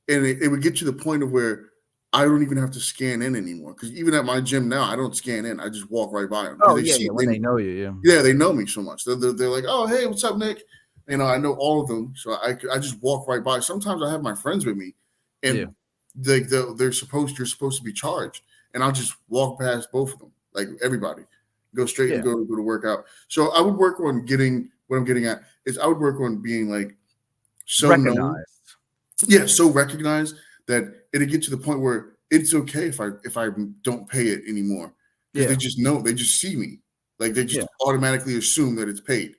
and it would get to the point of where I don't even have to scan in anymore. Because even at my gym now, I don't scan in. I just walk right by them. Oh, when they know you, yeah. Yeah, they know me so much. They're like, oh, hey, what's up, Nick? I know all of them, so I just walk right by. Sometimes I have my friends with me, and you're supposed to be charged, and I'll just walk past both of them, like everybody, go straight and go to work out. So I would work on what I'm getting at is I would work on being like so recognized. known, so recognized that it'd get to the point where it's okay if I don't pay it anymore because they just know, they just see me, like they just automatically assume that it's paid.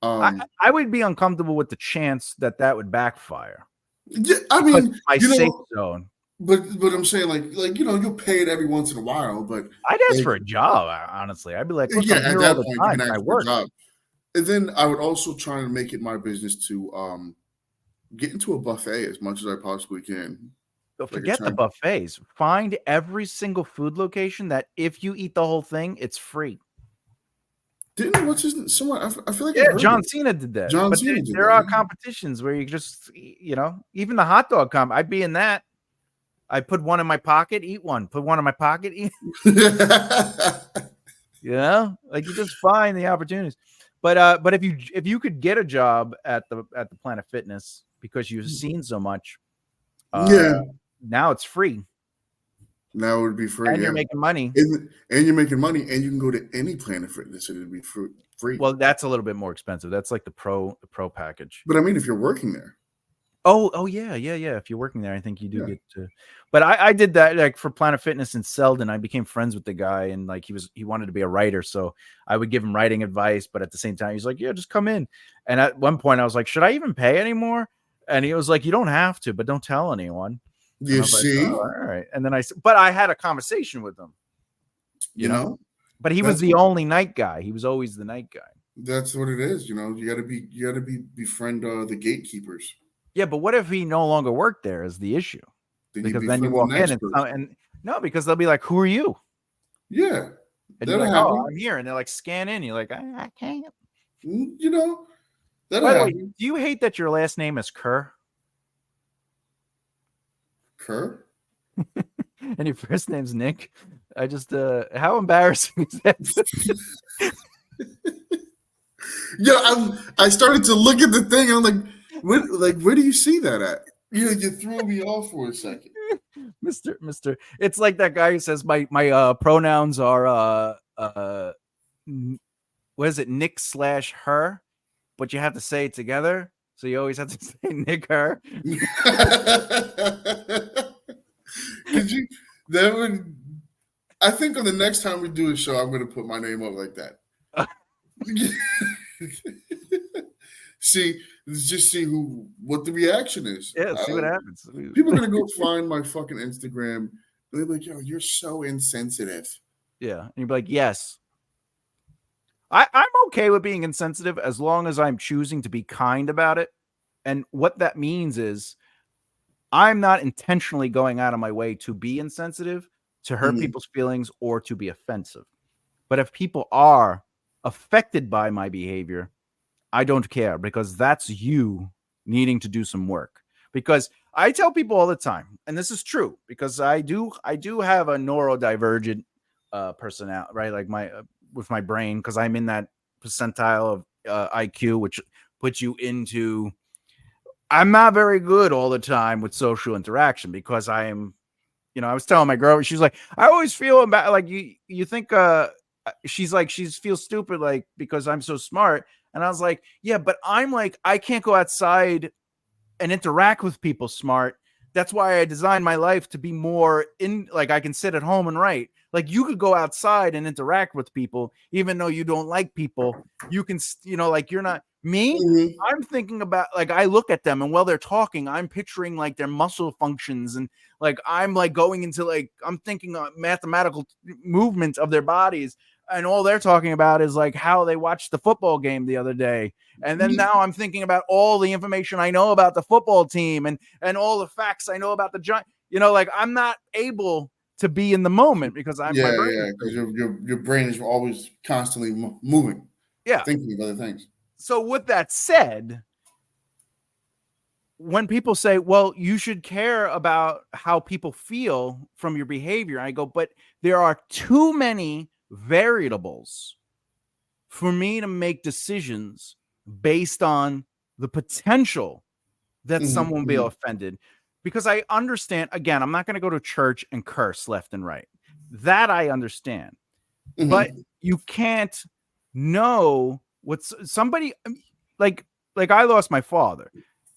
I would be uncomfortable with the chance that would backfire. Yeah, I mean, my safe zone. But I'm saying like you'll pay it every once in a while. But I'd ask for a job. Honestly, I'd be like, look, at that point, you can ask for work. a job. And then I would also try to make it my business to get into a buffet as much as I possibly can. Forget the buffets. Find every single food location that if you eat the whole thing, it's free. What's his someone? I feel like John Cena did that. There are competitions where you just, even the hot dog I'd be in that. I put one in my pocket, eat one. Put one in my pocket, eat. Like you just find the opportunities. But if you could get a job at the Planet Fitness because you've seen so much, now it's free. Now it would be free, and you're making money, and you're making money, and you can go to any Planet Fitness and it'd be free. Well, that's a little bit more expensive. That's like the pro package. But I mean, if you're working there. Oh yeah. If you're working there, I think you do get to. But I did that like for Planet Fitness in Selden. I became friends with the guy, and like he wanted to be a writer, so I would give him writing advice. But at the same time, he's like, "Yeah, just come in." And at one point, I was like, "Should I even pay anymore?" And he was like, "You don't have to, but don't tell anyone." You see, like, all right. And then but I had a conversation with him, you know. But he was the only night guy. He was always the night guy. That's what it is, You got to befriend the gatekeepers. Yeah, but what if he no longer worked there? Is the issue? Because then you walk in and no, because they'll be like, "Who are you?" Yeah, and you're like, "Oh, I'm here," and they're like, "Scan in." You're like, "I can't." By the way, do you hate that your last name is Kerr? Kerr? And your first name's Nick? I just how embarrassing is that? I started to look at the thing. I'm like, where do you see that at? You threw me off for a second. Mr. It's like that guy who says my pronouns are what is it, Nick/her, but you have to say it together. So you always have to say Nick her. I think on the next time we do a show, I'm going to put my name up like that. See what the reaction is. Yeah, see what happens. People are going to go find my fucking Instagram. And they're like, "Yo, you're so insensitive." Yeah. And you'd be like, "Yes." I'm okay with being insensitive as long as I'm choosing to be kind about it. And what that means is I'm not intentionally going out of my way to be insensitive, to hurt people's feelings, or to be offensive. But if people are affected by my behavior, I don't care, because that's you needing to do some work. Because I tell people all the time, and this is true, because I do have a neurodivergent personality, right? Like with my brain, because I'm in that percentile of IQ, which puts you into. I'm not very good all the time with social interaction because I am. I was telling my girl, she's like, I always feel about like you think she's like, she feels stupid like because I'm so smart. And I was like, yeah, but I'm like, I can't go outside and interact with people smart. That's why I designed my life to be more in, like, I can sit at home and write. Like, you could go outside and interact with people, even though you don't like people. You can, like, you're not me. I'm thinking about, like, I look at them and while they're talking, I'm picturing like their muscle functions and like I'm like going into like I'm thinking mathematical movements of their bodies, and all they're talking about is like how they watched the football game the other day. And then now I'm thinking about all the information I know about the football team and all the facts I know about the Giants. Like I'm not able to be in the moment because my brain is because your brain is always constantly moving. Yeah, thinking of other things. So with that said, when people say, well, you should care about how people feel from your behavior, I go, but there are too many variables for me to make decisions based on the potential that someone will be offended. Because I understand, again, I'm not going to go to church and curse left and right. That I understand. But you can't know what's somebody like I lost my father.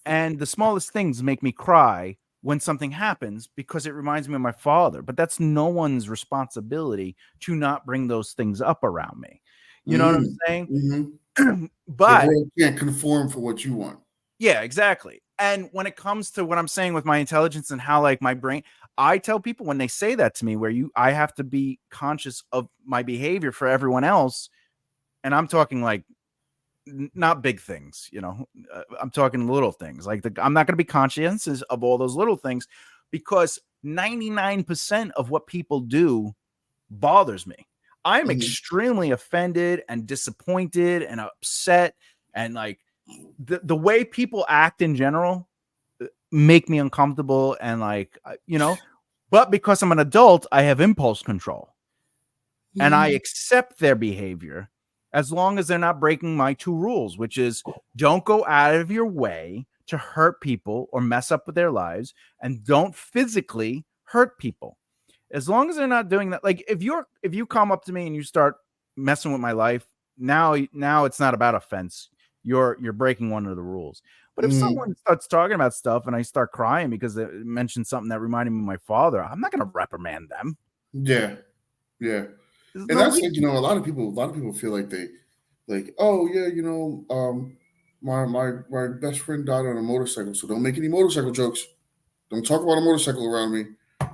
And the smallest things make me cry when something happens because it reminds me of my father. But that's no one's responsibility to not bring those things up around me. You know what I'm saying? But the world can't conform for what you want. Yeah, exactly. And when it comes to what I'm saying with my intelligence and how like my brain, I tell people when they say that to me, where I have to be conscious of my behavior for everyone else. And I'm talking like not big things, I'm talking little things like I'm not going to be conscientious of all those little things because 99% of what people do bothers me. I'm extremely offended and disappointed and upset, and like the way people act in general make me uncomfortable, and like but because I'm an adult, I have impulse control and I accept their behavior as long as they're not breaking my two rules, which is don't go out of your way to hurt people or mess up with their lives, and don't physically hurt people. As long as they're not doing that, like if you come up to me and you start messing with my life, now it's not about offense. You're breaking one of the rules. But if someone starts talking about stuff and I start crying because they mentioned something that reminded me of my father, I'm not going to reprimand them. Yeah. And that's like, a lot of people feel like they like, oh yeah, my best friend died on a motorcycle, so don't make any motorcycle jokes. Don't talk about a motorcycle around me.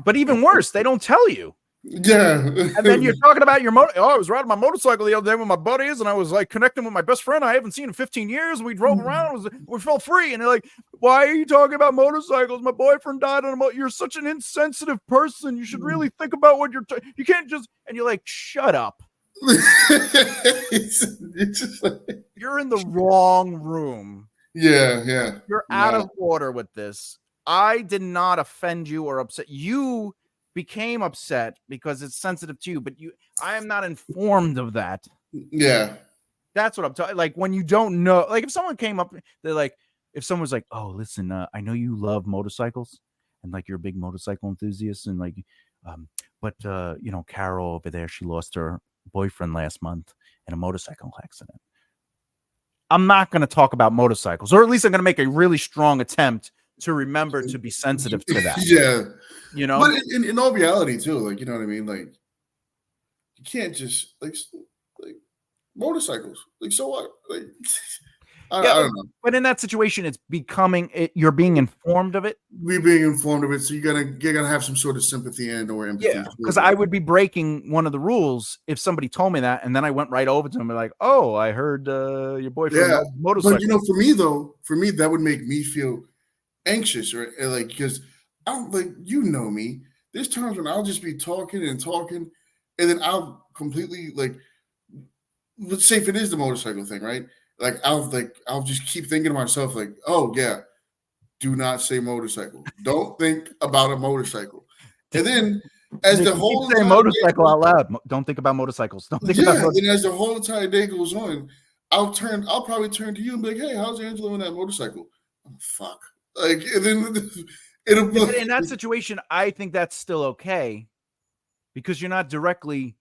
But even worse, they don't tell you. Yeah. And then you're talking about your motor. Oh, I was riding my motorcycle the other day with my buddies, and I was like connecting with my best friend I haven't seen in 15 years. And we drove around. We felt free. And they're like, why are you talking about motorcycles? My boyfriend died on a motorcycle. You're such an insensitive person. You should really think about what you can't just, and you're like, shut up. it's just like... You're in the wrong room. Yeah. You're out of order with this. I did not offend you or upset you. Became upset because it's sensitive to you, but I am not informed of that. Yeah, that's what I'm talking. Like when you don't know, like if someone came up, they're like, if someone's like, oh, listen, I know you love motorcycles and like you're a big motorcycle enthusiast, and like, but Carol over there, she lost her boyfriend last month in a motorcycle accident. I'm not going to talk about motorcycles, or at least I'm going to make a really strong attempt to remember to be sensitive to that. Yeah. But in all reality too, like, you know what I mean? Like you can't just like motorcycles. Like, so what? Like I don't know. But in that situation, it's becoming you're being informed of it. We're being informed of it, so you're gonna have some sort of sympathy and or empathy. Yeah, because I would be breaking one of the rules if somebody told me that, and then I went right over to them and like, "Oh, I heard your boyfriend loves motorcycles." But for me, that would make me feel anxious or like because I'm like me. There's times when I'll just be talking, and then I'll completely like. Let's say if it is the motorcycle thing, right? Like I'll just keep thinking to myself like, oh yeah, do not say motorcycle. Don't think about a motorcycle. And then as the whole entire motorcycle out loud, don't think about motorcycles. Don't think about motorcycles. And as the whole entire day goes on, I'll probably turn to you and be like, hey, how's Angela on that motorcycle? Oh, fuck. Like, and then in that situation, I think that's still okay because you're not directly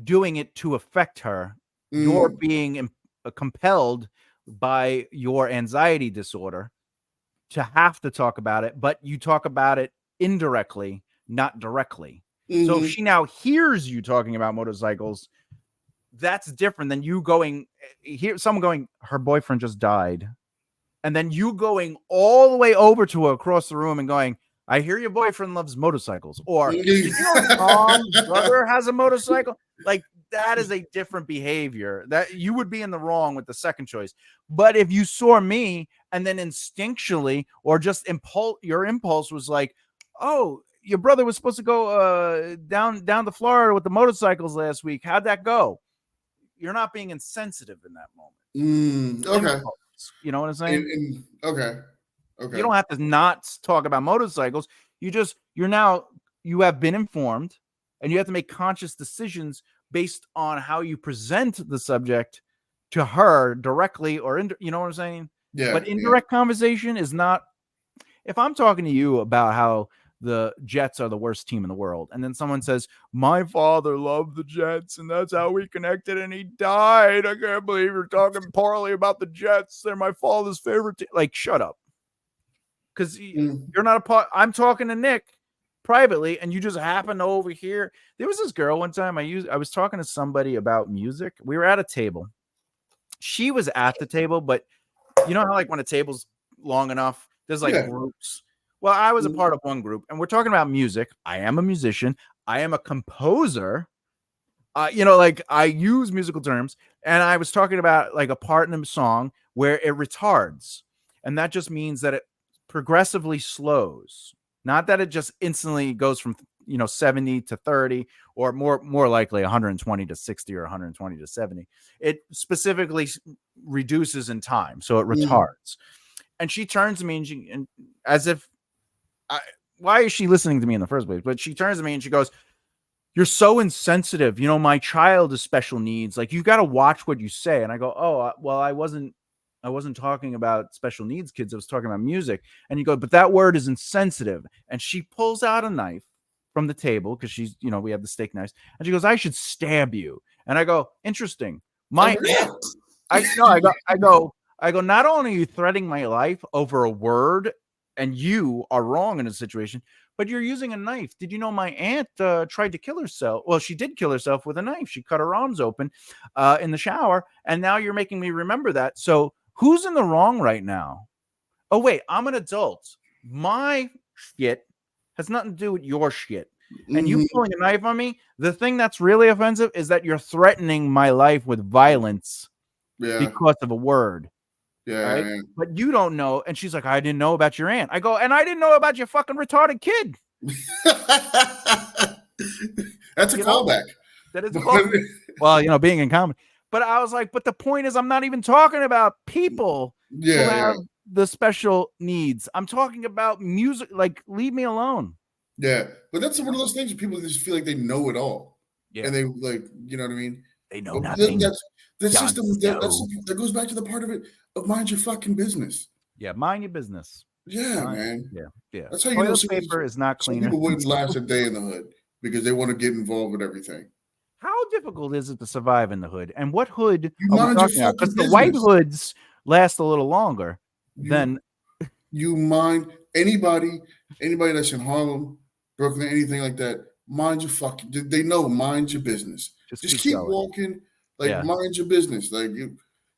doing it to affect her. You're being compelled by your anxiety disorder to have to talk about it, but you talk about it indirectly, not directly. So if she now hears you talking about motorcycles, that's different than you going someone going, her boyfriend just died. And then you going all the way over to her across the room and going, I hear your boyfriend loves motorcycles. Or you know, Tom's brother has a motorcycle. Like that is a different behavior that you would be in the wrong with the second choice. But if you saw me and then instinctually or just your impulse was like, oh, your brother was supposed to go down to Florida with the motorcycles last week. How'd that go? You're not being insensitive in that moment. Okay. Impulse, you know what I'm saying? Okay. You don't have to not talk about motorcycles. You have been informed and you have to make conscious decisions based on how you present the subject to her directly or you know what I'm saying? Yeah. But indirect conversation is not. If I'm talking to you about how the Jets are the worst team in the world, and then someone says, my father loved the Jets and that's how we connected and he died. I can't believe you're talking poorly about the Jets. They're my father's favorite team. Like, shut up. Because you're not a part. I'm talking to Nick privately, and you just happen to overhear. There was this girl one time I was talking to somebody about music. We were at a table. She was at the table, but you know how like when a table's long enough, there's like groups. Well, I was a part of one group, and we're talking about music. I am a musician. I am a composer. Like I use musical terms, and I was talking about like a part in a song where it retards, and that just means that it progressively slows, not that it just instantly goes from 70 to 30 or more likely 120 to 60 or 120 to 70. It specifically reduces in time, so it retards. And she turns to me and as if why is she listening to me in the first place? But she turns to me and she goes, you're so insensitive. My child is special needs. Like, you got to watch what you say. And I go, oh, well, I wasn't talking about special needs kids. I was talking about music. And you go, but that word is insensitive. And she pulls out a knife from the table because she's, we have the steak knives. And she goes, I should stab you. And I go, interesting. I go, not only are you threatening my life over a word and you are wrong in a situation, but you're using a knife. Did you know my aunt tried to kill herself? Well, she did kill herself with a knife. She cut her arms open in the shower. And now you're making me remember that. So who's in the wrong right now? Oh, wait, I'm an adult. My shit has nothing to do with your shit. And you pulling a knife on me, the thing that's really offensive is that you're threatening my life with violence because of a word. Right? But you don't know. And she's like, I didn't know about your aunt. I go, and I didn't know about your fucking retarded kid. That's a callback. That is a callback. Well, being in comedy. But I was like, but the point is, I'm not even talking about people who have the special needs. I'm talking about music. Like, leave me alone. Yeah. But that's one of those things where people just feel like they know it all. Yeah. And they like, you know what I mean? They know nothing. That's system that goes back to the part of it of mind your fucking business. Yeah, mind your business. Man. Yeah. That's how you Toilet paper is not cleaner. People wouldn't last a day in the hood because they want to get involved with everything. How difficult is it to survive in the hood? And what hood are we talking about? Because the white hoods last a little longer than you mind anybody that's in Harlem, Brooklyn, anything like that. Mind your fucking. They know. Mind your business. Just keep walking. Like mind your business. Like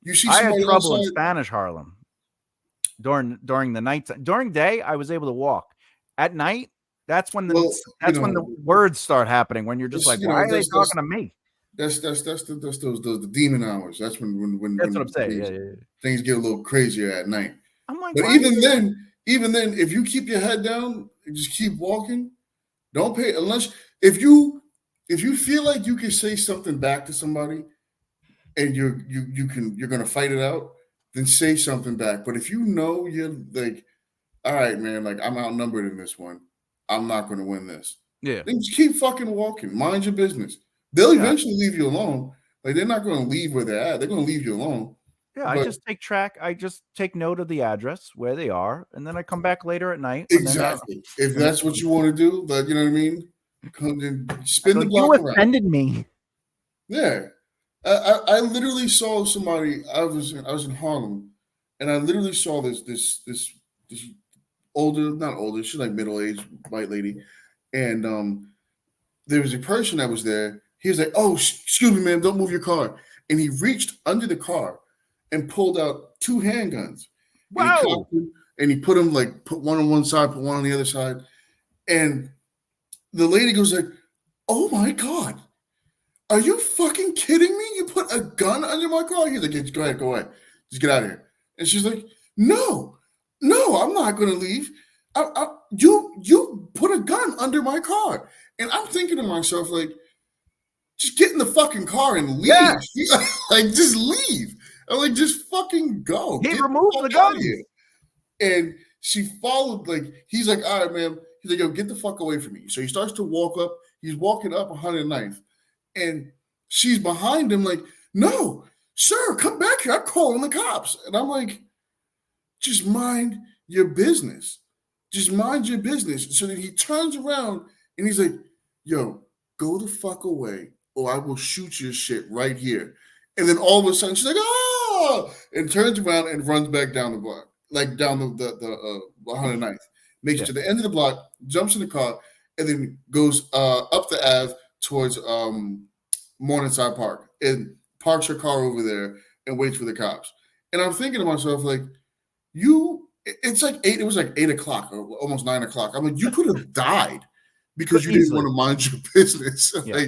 You see I had somebody trouble in outside. Spanish Harlem during the night. During day, I was able to walk. At night, that's when the words start happening. When you're just like, why are they talking to me? That's those demon hours. That's when That's what I'm saying. Things get a little crazier at night. I'm like, but even then, if you keep your head down and just keep walking, don't pay unless if you feel like you can say something back to somebody and you're gonna fight it out, then say something back. But if you know you're like, all right, man, like I'm outnumbered in this one, I'm not gonna win this. Yeah. Then just keep fucking walking. Mind your business. They'll eventually leave you alone. Like they're not gonna leave where they're at. They're gonna leave you alone. Yeah, I just take note of the address where they are, and then I come back later at night. Exactly. If that's what you want to do, but you know what I mean? Come and spin the block around. You offended me. Yeah. I literally saw somebody. I was in Harlem, and I literally saw this older, not older, she's like middle-aged white lady, and there was a person that was there. He was like, "Oh, excuse me, ma'am, don't move your car." And he reached under the car and pulled out 2 handguns. Wow! And he put them put one on one side, put one on the other side, and the lady goes like, "Oh my God. Are you fucking kidding me? You put a gun under my car?" He's like, "Go ahead, go away. Just get out of here." And she's like, No, I'm not going to leave. You put a gun under my car." And I'm thinking to myself, like, just get in the fucking car and leave. Yeah. Like, just leave. I'm like, just fucking go. He removed the gun. And she followed, he's like, "All right, ma'am." He's like, "Yo, get the fuck away from me." So he starts to walk up. He's walking up 109th. And she's behind him like, "No, sir, come back here. I'm calling the cops." And I'm like, just mind your business. Just mind your business. So then he turns around and he's like, "Yo, go the fuck away or I will shoot your shit right here." And then all of a sudden she's like, "Oh!" and turns around and runs back down the block, like down the 109th. Makes it to the end of the block, jumps in the car, and then goes up the Ave towards Morningside Park and parks her car over there and waits for the cops. And I'm thinking to myself, like, it's like 8, it was like 8 o'clock or almost 9 o'clock. I'm like, you could have died because you didn't want to mind your business. Yeah.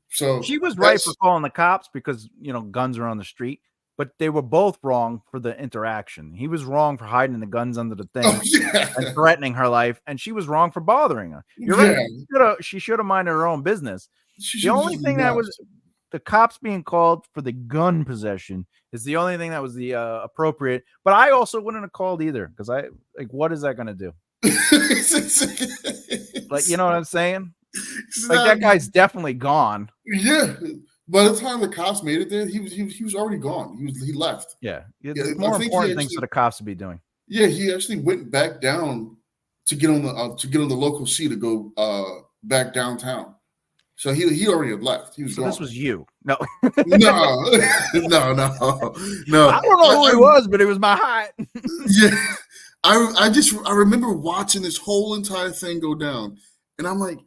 So she was right for calling the cops because, guns are on the street, but they were both wrong for the interaction. He was wrong for hiding the guns under the thing and threatening her life, and she was wrong for bothering her. You're right. She should have minded her own business. The only thing that was the cops being called for the gun possession is the only thing that was the appropriate. But I also wouldn't have called either because what is that going to do? Like, you know what I'm saying? Like that guy's definitely gone. Yeah. By the time the cops made it there, he was already gone. He left. Yeah. There's more important things for the cops to be doing. Yeah, he actually went back down to get on the local C to go back downtown. So he already had left. He was gone. This was you. No. No. I don't know who he was, but it was my height. Yeah. I remember watching this whole entire thing go down, and I'm like,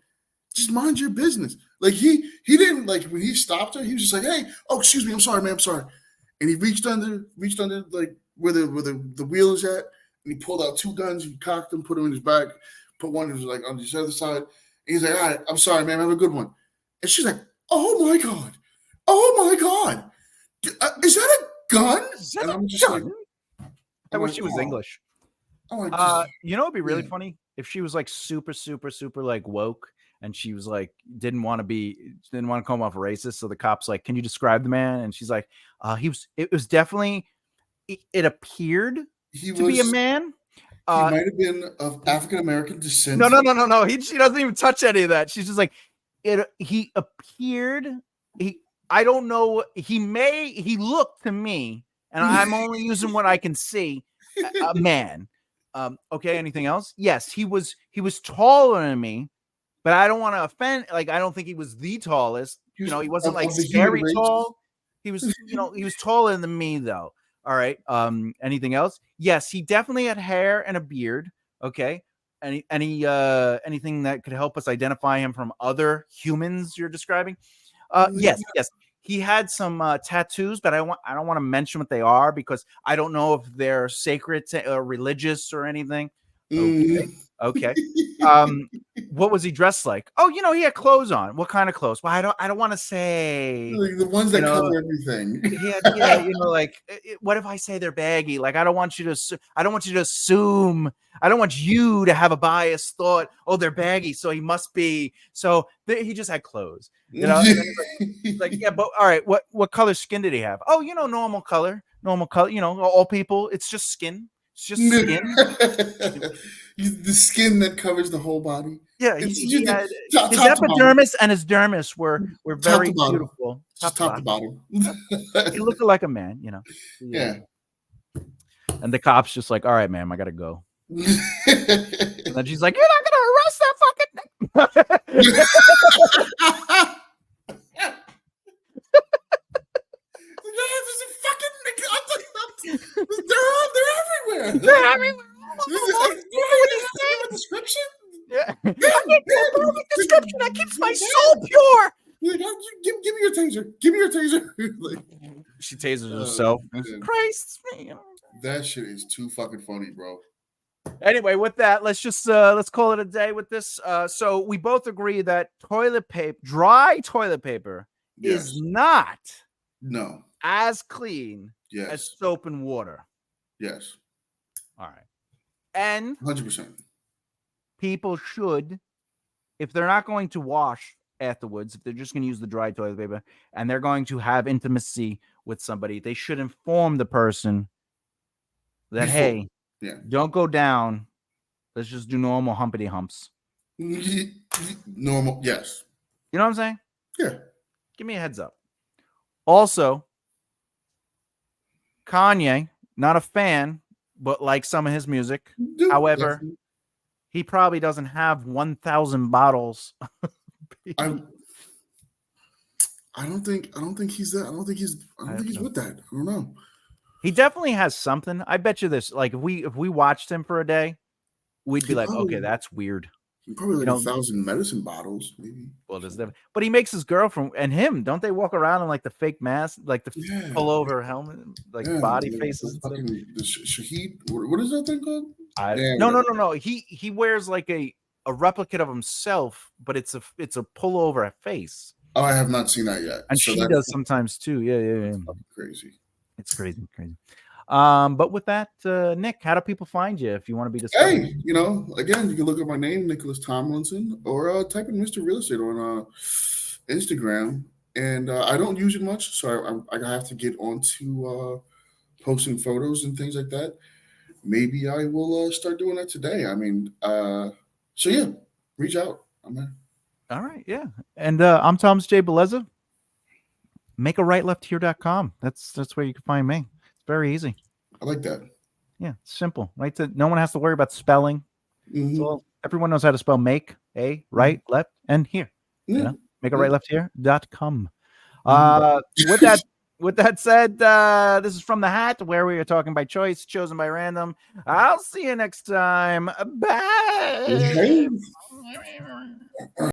just mind your business. Like he didn't, like, when he stopped her, he was just like, "Hey, oh, excuse me, I'm sorry, ma'am, I'm sorry." And he reached under like where the wheel is at, and he pulled out 2 guns, he cocked them, put them in his back, put one like on the other side. And he's like, "All right, I'm sorry, ma'am, have a good one." And she's like, "Oh my God. Oh my God. Is that a gun?" And I'm just like, I wish she was English. It'd be really funny if she was like super, super, super like woke, and she was like didn't want to come off racist. So the cops like, "Can you describe the man?" And she's like, it was definitely, it appeared to be a man. He might have been of African American descent. No. She doesn't even touch any of that. She's just like, he appeared. I don't know. He looked to me, and I'm only using what I can see. A man. Okay. Anything else? Yes, he was taller than me, but I don't want to offend. Like, I don't think he was the tallest. He wasn't like scary tall. He was, he was taller than me though. All right. Anything else? Yes, he definitely had hair and a beard. Okay. Anything that could help us identify him from other humans you're describing? Yes. he had some tattoos, but I don't want to mention what they are because I don't know if they're sacred or religious or anything. Okay. What was he dressed like? Oh, he had clothes on. What kind of clothes? Well, I don't want to say like the ones that cover everything. Yeah, like what if I say they're baggy? Like I don't want you to assume. I don't want you to have a biased thought. Oh, they're baggy, so he must be. So he just had clothes. And he's like, yeah, but all right. What color skin did he have? Oh, normal color. All people. It's just skin. It's just skin. The skin that covers the whole body. Yeah, his epidermis and his dermis were very beautiful. Top to bottom. He looked like a man, Yeah. And the cop's just like, all right, ma'am, I gotta go. And then she's like, you're not gonna arrest that fucking They're everywhere. They're everywhere. Description? Yeah. I get the description that keeps my soul pure. Give me your taser. Give me your taser. Like, she tasers herself. Christ, man. That shit is too fucking funny, bro. Anyway, with that, let's call it a day with this. So we both agree that dry toilet paper is not as clean as soap and water. Yes. All right. And 100%. People should, if they're not going to wash afterwards, if they're just going to use the dry toilet paper and they're going to have intimacy with somebody, they should inform the person that, hey, don't go down. Let's just do normal humpity humps. Normal, yes. You know what I'm saying? Yeah. Give me a heads up. Also, Kanye, not a fan, but like some of his music. However, he probably doesn't have 1,000 bottles. I don't think he's that. I don't think he's with that. I don't know. He definitely has something. I bet you this. Like if we watched him for a day, we'd be like, okay, that's weird. Probably like 1,000 medicine bottles, maybe. Well, there's never. But he makes his girlfriend and him. Don't they walk around in like the fake mask, like the pullover helmet, like body faces? The Shahid. What is that thing called? No. He wears like a replica of himself, but it's a pullover face. Oh, I have not seen that yet. And she does sometimes too. Yeah. Crazy. It's crazy. But with that, Nick, how do people find you if you want to be discovered? Hey, again, you can look up my name, Nicholaus Tomlinson, or type in Mr. Real Estate on Instagram. And I don't use it much, so I have to get onto posting photos and things like that. Maybe I will start doing that today. I mean, so yeah, reach out. I'm there. All right, yeah. And I'm Thomas J. Bellezza. MakeARightLeftHere.com. That's where you can find me. It's very easy. I like that. Yeah, it's simple. Right? No one has to worry about spelling. Mm-hmm. So everyone knows how to spell make, a, right, left, and here. Yeah. MakeARightLeftHere.com. With that said, this is From the Hat, where we are talking by choice, chosen by random. I'll see you next time. Bye.